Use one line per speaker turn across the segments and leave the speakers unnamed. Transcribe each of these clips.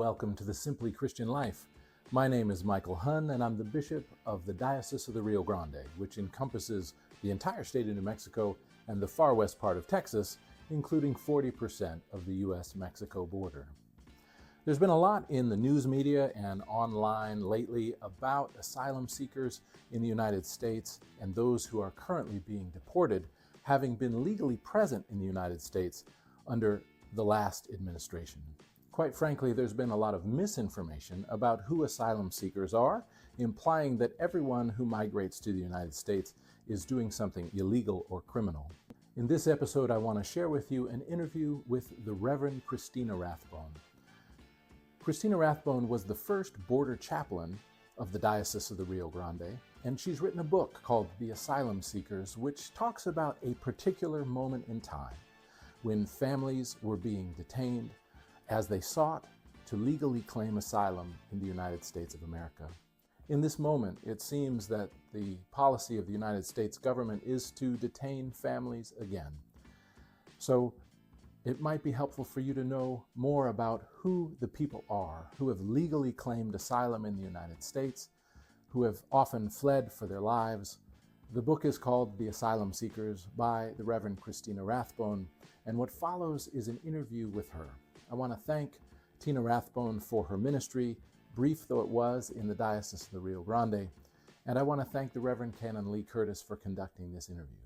welcome to the Simply Christian Life. My name is Michael Hunn, and I'm the Bishop of the Diocese of the Rio Grande, which encompasses the entire state of New Mexico and the far west part of Texas, including 40% of the U.S.-Mexico border. There's been a lot in the news media and online lately about asylum seekers in the United States and those who are currently being deported, having been legally present in the United States under the last administration. Quite frankly, there's been a lot of misinformation about who asylum seekers are, implying that everyone who migrates to the United States is doing something illegal or criminal. In this episode, I want to share with you an interview with the Reverend Christina Rathbone. Christina Rathbone was the first border chaplain of the Diocese of the Rio Grande, and she's written a book called The Asylum Seekers, which talks about a particular moment in time when families were being detained as they sought to legally claim asylum in the United States of America. In this moment, it seems that the policy of the United States government is to detain families again. So it might be helpful for you to know more about who the people are who have legally claimed asylum in the United States, who have often fled for their lives. The book is called The Asylum Seekers by the Reverend Christina Rathbone, and what follows is an interview with her. I want to thank Tina Rathbone for her ministry, brief though it was, in the Diocese of the Rio Grande, and I want to thank the Reverend Canon Lee Curtis for conducting this interview.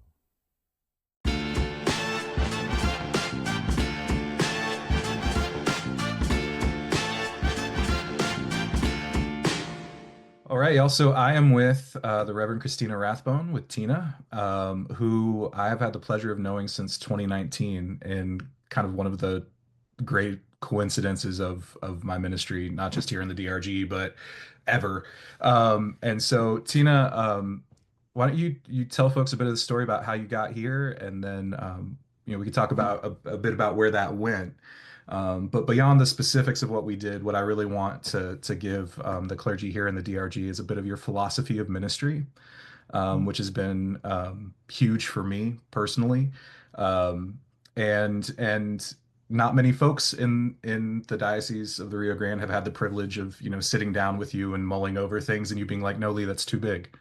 All right, y'all. So I am with the Reverend Christina Rathbone, with Tina, who I have had the pleasure of knowing since 2019, and kind of one of the great coincidences of my ministry, not just here in the DRG, but ever. And so, Tina, why don't you tell folks a bit of the story about how you got here, and then we can talk about a bit about where that went. But beyond the specifics of what we did, what I really want to give the clergy here in the DRG is a bit of your philosophy of ministry, which has been huge for me personally, and not many folks in the Diocese of the Rio Grande have had the privilege of sitting down with you and mulling over things, and you being like, "No, Lee, that's too big.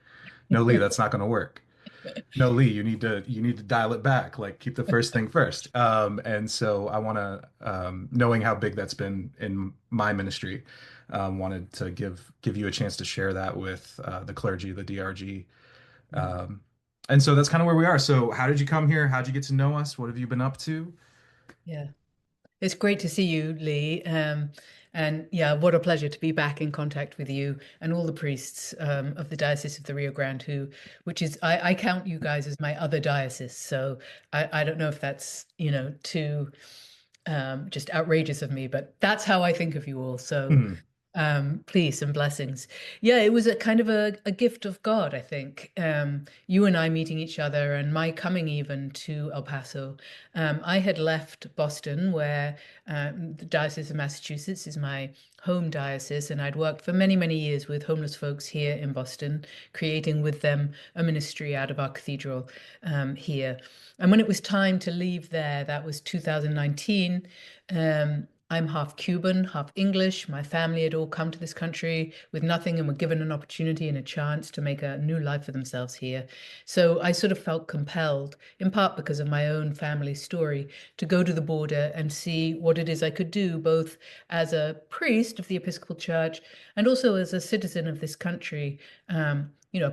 No, Lee, that's not going to work. No, Lee, you need to dial it back. Like, keep the first thing first." And so I want to, knowing how big that's been in my ministry, wanted to give you a chance to share that with the clergy, the DRG. And so that's kind of where we are. So how did you come here? How'd you get to know us? What have you been up to?
Yeah, it's great to see you, Lee. And yeah, what a pleasure to be back in contact with you and all the priests of the Diocese of the Rio Grande, which is, I count you guys as my other diocese. So I don't know if that's, too just outrageous of me, but that's how I think of you all. So peace and blessings. Yeah, it was a kind of a gift of God, I think. You and I meeting each other, and my coming even to El Paso. I had left Boston, where the Diocese of Massachusetts is my home diocese, and I'd worked for many, many years with homeless folks here in Boston, creating with them a ministry out of our cathedral here. And when it was time to leave there, that was 2019, I'm half Cuban, half English. My family had all come to this country with nothing and were given an opportunity and a chance to make a new life for themselves here. So I sort of felt compelled, in part because of my own family story, to go to the border and see what it is I could do, both as a priest of the Episcopal Church and also as a citizen of this country.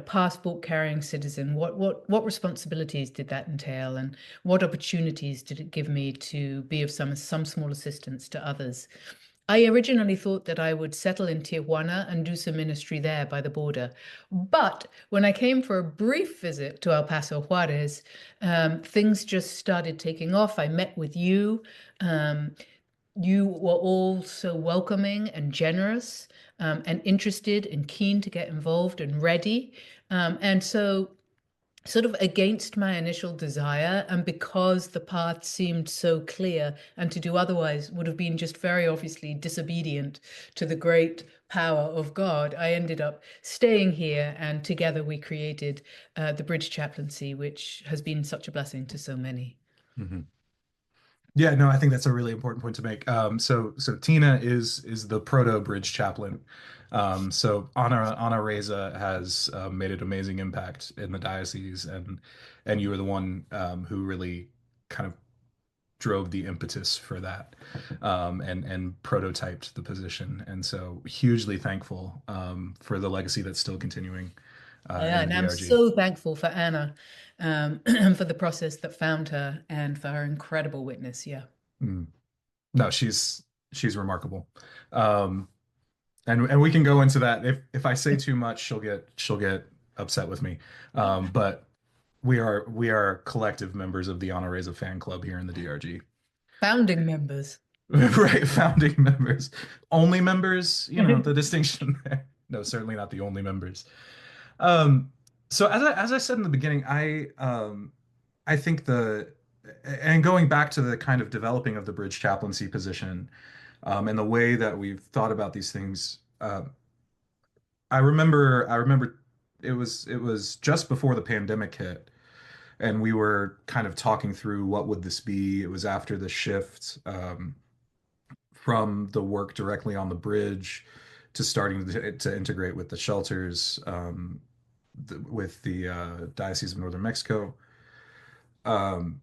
Passport-carrying citizen. What responsibilities did that entail, and what opportunities did it give me to be of some small assistance to others? I originally thought that I would settle in Tijuana and do some ministry there by the border. But when I came for a brief visit to El Paso, Juarez, things just started taking off. I met with you. You were all so welcoming and generous, and interested and keen to get involved and ready. And so sort of against my initial desire, and because the path seemed so clear, and to do otherwise would have been just very obviously disobedient to the great power of God, I ended up staying here, and together we created the Bridge Chaplaincy, which has been such a blessing to so many.
Mm-hmm. Yeah, no, I think that's a really important point to make. So Tina is the proto bridge chaplain. So Ana Reza has made an amazing impact in the diocese, and you were the one who really kind of drove the impetus for that, and prototyped the position. And so hugely thankful for the legacy that's still continuing
Yeah,
in the
and I'm
DRG.
so thankful for Anna, and for the process that found her and for her incredible witness. Yeah.
Mm. No, she's remarkable. Um, and we can go into that. If I say too much, she'll get upset with me. But we are collective members of the Honor Reza fan club here in the DRG.
Founding members.
Right, founding members. Only members, the distinction there. No, certainly not the only members. Um, so as I said in the beginning, I think and going back to the kind of developing of the bridge chaplaincy position, and the way that we've thought about these things. I remember it was just before the pandemic hit, and we were kind of talking through what would this be. It was after the shift from the work directly on the bridge to starting to integrate with the shelters, with the Diocese of Northern Mexico. Um,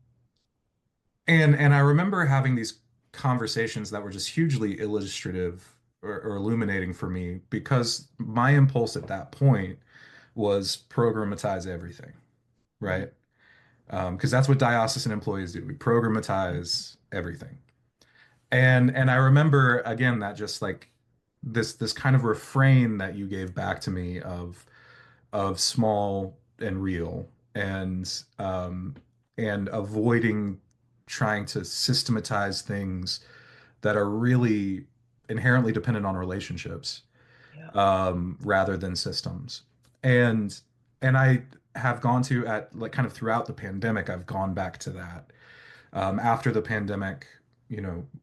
and I remember having these conversations that were just hugely illustrative or illuminating for me, because my impulse at that point was programatize everything, right? Because that's what diocesan employees do. We programatize everything. And I remember again that just like this kind of refrain that you gave back to me of small and real, and avoiding trying to systematize things that are really inherently dependent on relationships,
Yeah.
rather than systems. And and I have gone to at like kind of throughout the pandemic, I've gone back to that. After the pandemic,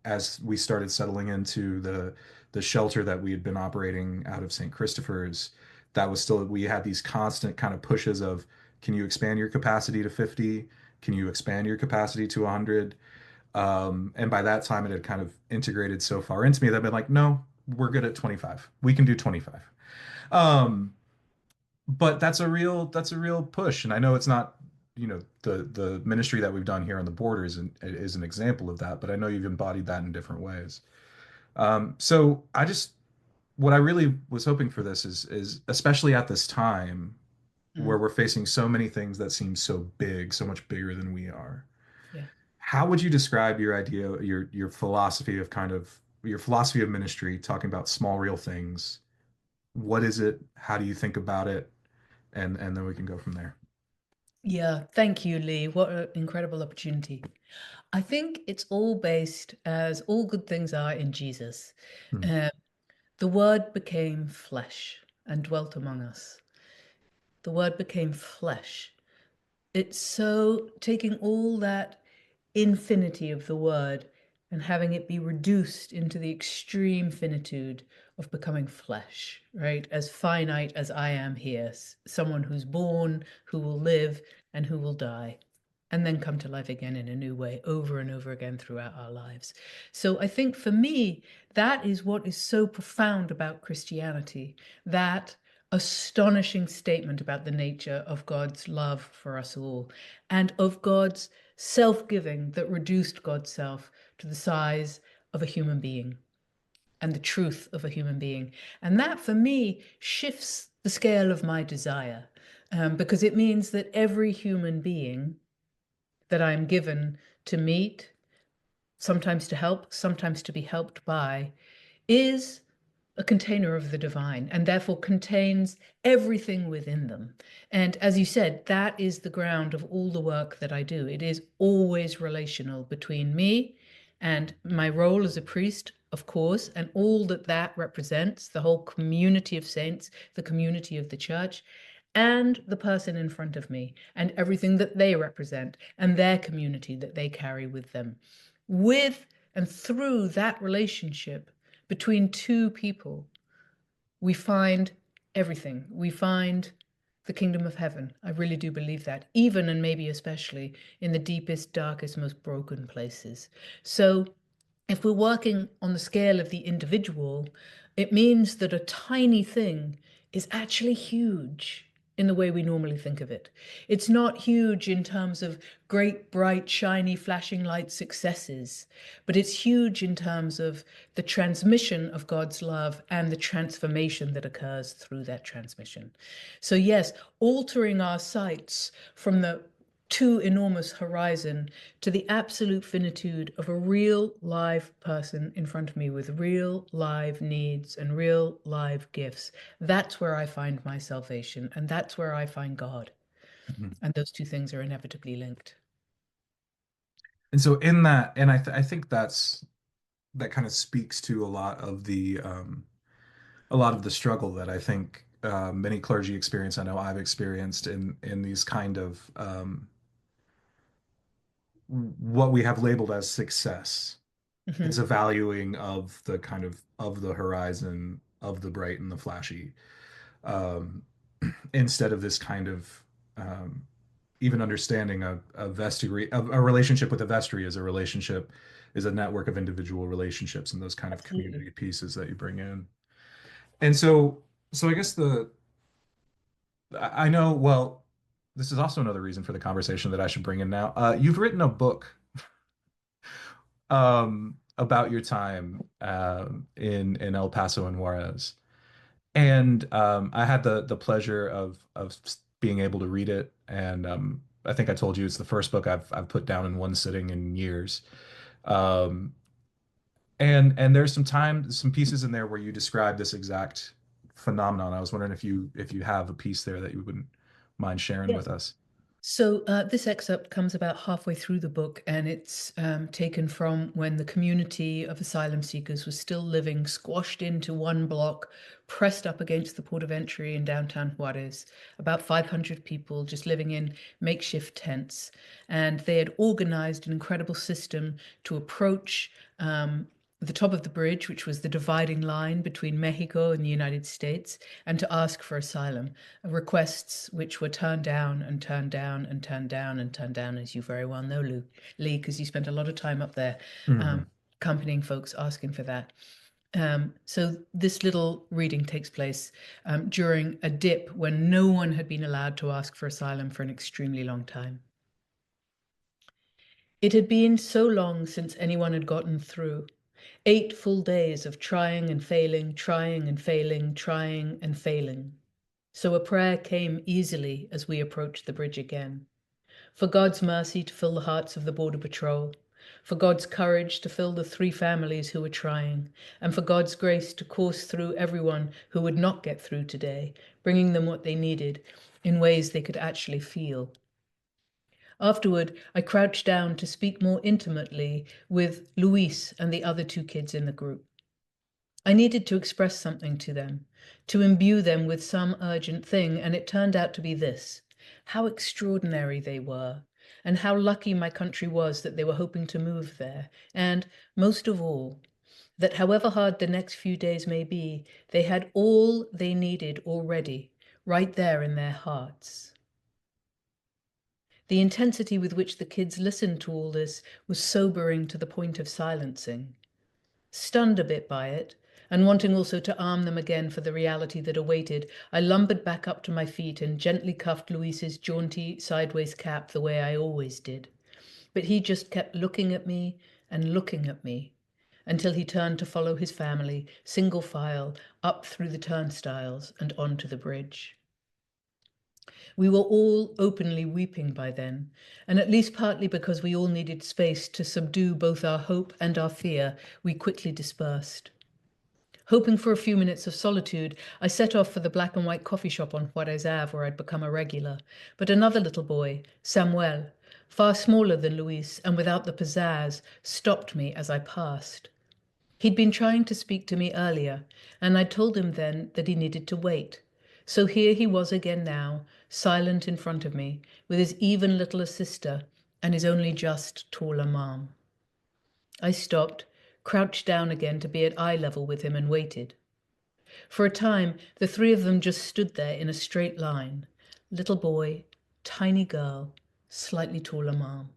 as we started settling into the shelter that we had been operating out of St. Christopher's, that was still we had these constant kind of pushes of, can you expand your capacity to 50? Can you expand your capacity to 100? And by that time, it had kind of integrated so far into me that I've been like, no, we're good at 25. We can do 25. Um, but that's a real push, and I know it's not, the ministry that we've done here on the border is an example of that, but I know you've embodied that in different ways. So what I really was hoping for this is especially at this time where
Mm,
we're facing so many things that seem so big, so much bigger than we are.
yeah.
How would you describe your idea, your philosophy of kind of your philosophy of ministry, talking about small, real things? What is it? How do you think about it? And then we can go from there.
Yeah. Thank you, Lee. What an incredible opportunity. I think it's all based, as all good things are, in Jesus.
Hmm.
Uh, the Word became flesh and dwelt among us. The Word became flesh. It's so taking all that infinity of the Word and having it be reduced into the extreme finitude of becoming flesh, right? As finite as I am here, someone who's born, who will live, and who will die, and then come to life again in a new way over and over again throughout our lives. So I think for me, that is what is so profound about Christianity, that astonishing statement about the nature of God's love for us all, and of God's self-giving that reduced God's self to the size of a human being and the truth of a human being. And that for me shifts the scale of my desire, because it means that every human being that I'm given to meet, sometimes to help, sometimes to be helped by, is a container of the divine, and therefore contains everything within them. And as you said, that is the ground of all the work that I do. It is always relational between me and my role as a priest, of course, and all that that represents, the whole community of saints, the community of the church, and the person in front of me, and everything that they represent, and their community that they carry with them. With and through that relationship between two people, we find everything. We find the kingdom of heaven. I really do believe that, even and maybe especially in the deepest, darkest, most broken places. So if we're working on the scale of the individual, it means that a tiny thing is actually huge in the way we normally think of it. It's not huge in terms of great, bright, shiny, flashing light successes, but it's huge in terms of the transmission of God's love and the transformation that occurs through that transmission. So yes, altering our sights from the too enormous horizon to the absolute finitude of a real live person in front of me with real live needs and real live gifts. That's where I find my salvation, and that's where I find God.
Mhm.
And those two things are inevitably linked.
And so in that, and I think that kind of speaks to a lot of the struggle that I think many clergy experience. I know I've experienced in these kind of what we have labeled as success. It's a valuing of the kind of the horizon, of the bright and the flashy, um, instead of this kind of even understanding a vestry, a relationship with a vestry is a relationship, is a network of individual relationships and those kind of
Absolutely.
community pieces that you bring in. And so I guess I know, well, this is also another reason for the conversation that I should bring in now. You've written a book about your time in El Paso and Juarez. And I had the pleasure of being able to read it, and I think I told you it's the first book I've put down in one sitting in years. Um, and there's some pieces in there where you describe this exact phenomenon. I was wondering if you have a piece there that you wouldn't mind sharing
Yeah.
with us.
So this excerpt comes about halfway through the book, and it's taken from when the community of asylum seekers was still living squashed into one block, pressed up against the port of entry in downtown Juarez, about 500 people just living in makeshift tents. And they had organized an incredible system to approach the top of the bridge, which was the dividing line between Mexico and the United States, and to ask for asylum, requests which were turned down and turned down and turned down and turned down, as you very well know, Lee, because you spent a lot of time up there
Mhm.
accompanying folks asking for that. So this little reading takes place during a dip when no one had been allowed to ask for asylum for an extremely long time. It had been so long since anyone had gotten through. 8 full days of trying and failing, trying and failing, trying and failing. So a prayer came easily as we approached the bridge again. For God's mercy to fill the hearts of the Border Patrol, for God's courage to fill the 3 families who were trying, and for God's grace to course through everyone who would not get through today, bringing them what they needed in ways they could actually feel. Afterward, I crouched down to speak more intimately with Luis and the other 2 kids in the group. I needed to express something to them, to imbue them with some urgent thing, and it turned out to be this: how extraordinary they were, and how lucky my country was that they were hoping to move there, and, most of all, that however hard the next few days may be, they had all they needed already, right there in their hearts. The intensity with which the kids listened to all this was sobering to the point of silencing. Stunned a bit by it, and wanting also to arm them again for the reality that awaited, I lumbered back up to my feet and gently cuffed Luis's jaunty sideways cap the way I always did. But he just kept looking at me and looking at me until he turned to follow his family, single file, up through the turnstiles and onto the bridge. We were all openly weeping by then, and at least partly because we all needed space to subdue both our hope and our fear, we quickly dispersed. Hoping for a few minutes of solitude, I set off for the black and white coffee shop on Juarez Ave where I'd become a regular. But another little boy, Samuel, far smaller than Luis and without the pizzazz, stopped me as I passed. He'd been trying to speak to me earlier, and I told him then that he needed to wait. So here he was again now, silent in front of me, with his even littler sister and his only just taller mom. I stopped, crouched down again to be at eye level with him, and waited. For a time, the 3 of them just stood there in a straight line, little boy, tiny girl, slightly taller mom.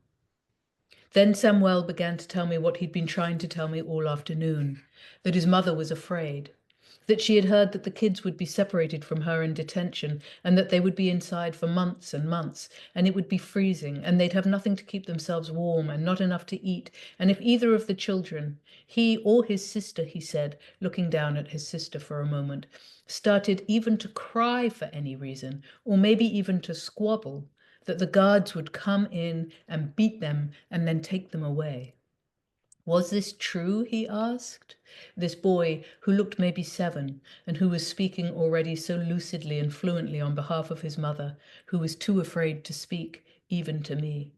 Then Samuel began to tell me what he'd been trying to tell me all afternoon, that his mother was afraid, that she had heard that the kids would be separated from her in detention and that they would be inside for months and months, and it would be freezing, and they'd have nothing to keep themselves warm and not enough to eat. And if either of the children, he or his sister, he said, looking down at his sister for a moment, started even to cry for any reason, or maybe even to squabble, that the guards would come in and beat them and then take them away. Was this true, he asked? This boy, who looked maybe 7, and who was speaking already so lucidly and fluently on behalf of his mother, who was too afraid to speak, even to me.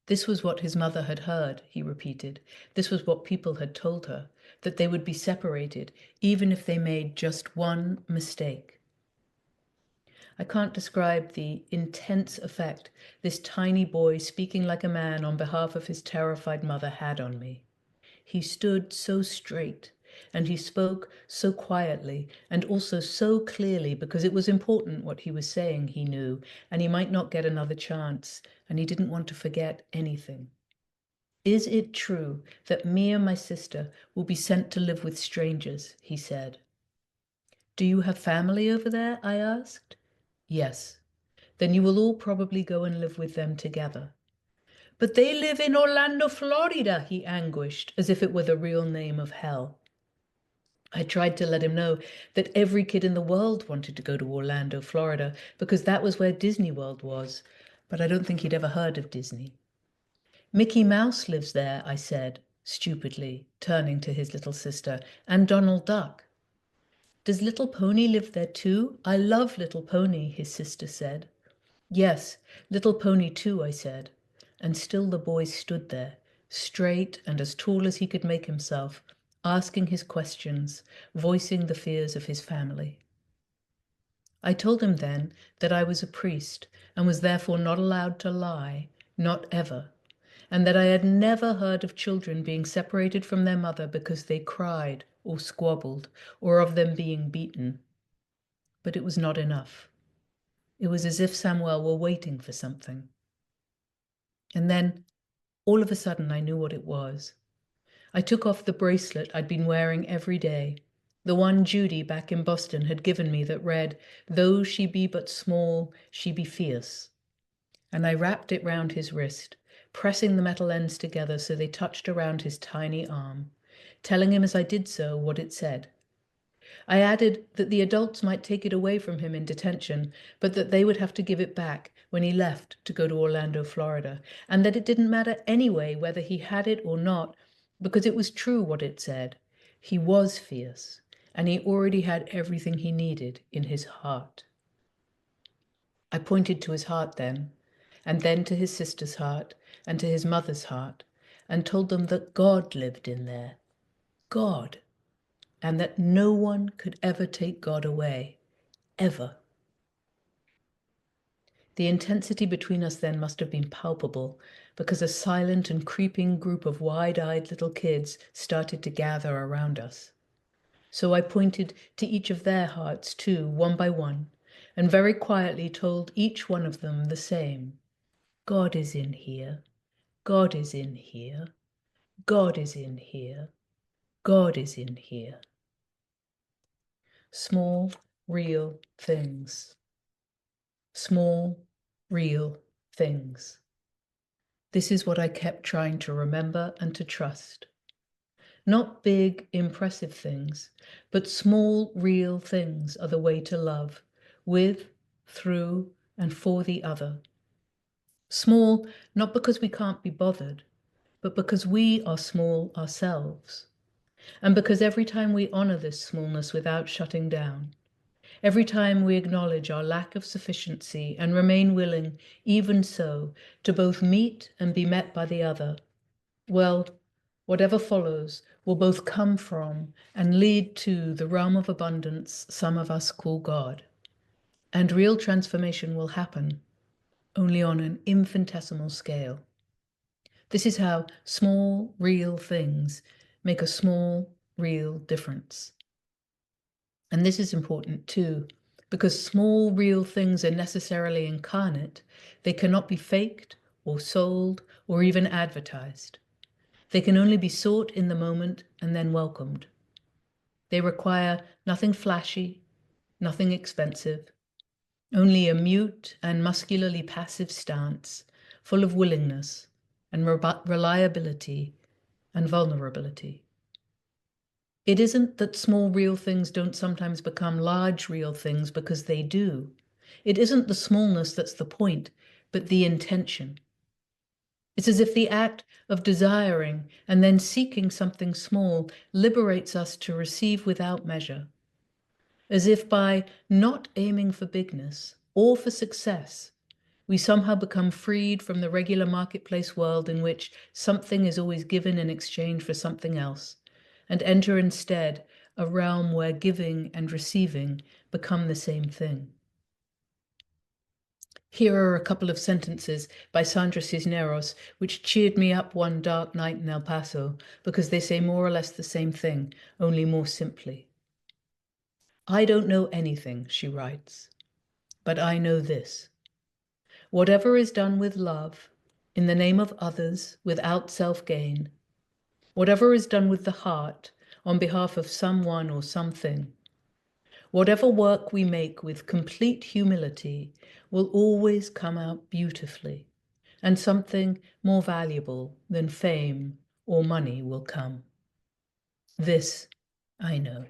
This was what his mother had heard, he repeated. This was what people had told her, that they would be separated, even if they made just one mistake. I can't describe the intense effect this tiny boy speaking like a man on behalf of his terrified mother had on me. He stood so straight, and he spoke so quietly and also so clearly, because it was important what he was saying, he knew, and he might not get another chance, and he didn't want to forget anything. Is it true that me and my sister will be sent to live with strangers, he said. Do you have family over there? I asked. Yes. Then you will all probably go and live with them together. But they live in Orlando, Florida, he anguished, as if it were the real name of hell. I tried to let him know that every kid in the world wanted to go to Orlando, Florida, because that was where Disney World was, but I don't think he'd ever heard of Disney. Mickey Mouse lives there, I said, stupidly, turning to his little sister, and Donald Duck. Does Little Pony live there too? I love Little Pony, his sister said. Yes, Little Pony too, I said, and still the boy stood there, straight and as tall as he could make himself, asking his questions, voicing the fears of his family. I told him then that I was a priest and was therefore not allowed to lie, not ever, and that I had never heard of children being separated from their mother because they cried or squabbled, or of them being beaten. But it was not enough. It was as if Samuel were waiting for something. And then, all of a sudden, I knew what it was. I took off the bracelet I'd been wearing every day, the one Judy back in Boston had given me that read, "Though she be but small, she be fierce." And I wrapped it round his wrist, pressing the metal ends together so they touched around his tiny arm, telling him as I did so what it said. I added that the adults might take it away from him in detention, but that they would have to give it back when he left to go to Orlando, Florida, and that it didn't matter anyway whether he had it or not, because it was true what it said. He was fierce, and he already had everything he needed in his heart. I pointed to his heart then, and then to his sister's heart, and to his mother's heart, and told them that God lived in there. God. And that no one could ever take God away, ever. The intensity between us then must have been palpable, because a silent and creeping group of wide-eyed little kids started to gather around us. So I pointed to each of their hearts too, one by one, and very quietly told each one of them the same. God is in here. God is in here. God is in here. God is in here. Small, real things. Small, real things. This is what I kept trying to remember and to trust. Not big, impressive things, but small, real things are the way to love, with, through, and for the other. Small, not because we can't be bothered, but because we are small ourselves. And because every time we honor this smallness without shutting down, every time we acknowledge our lack of sufficiency and remain willing, even so, to both meet and be met by the other, well, whatever follows will both come from and lead to the realm of abundance some of us call God. And real transformation will happen, only on an infinitesimal scale. This is how small, real things make a small, real difference. And this is important too, Because small, real things are necessarily incarnate, they cannot be faked or sold or even advertised. They can only be sought in the moment and then welcomed. They require nothing flashy, nothing expensive, only a mute and muscularly passive stance, full of willingness and reliability and vulnerability. It isn't that small real things don't sometimes become large real things, because they do. It isn't the smallness that's the point, but the intention. It's as if the act of desiring and then seeking something small liberates us to receive without measure. As if by not aiming for bigness or for success, we somehow become freed from the regular marketplace world in which something is always given in exchange for something else, and enter instead a realm where giving and receiving become the same thing. Here are a couple of sentences by Sandra Cisneros, which cheered me up one dark night in El Paso, because they say more or less the same thing, only more simply. I don't know anything, she writes, but I know this. Whatever is done with love, in the name of others, without self-gain, whatever is done with the heart, on behalf of someone or something, whatever work we make with complete humility will always come out beautifully, and something more valuable than fame or money will come. This I know.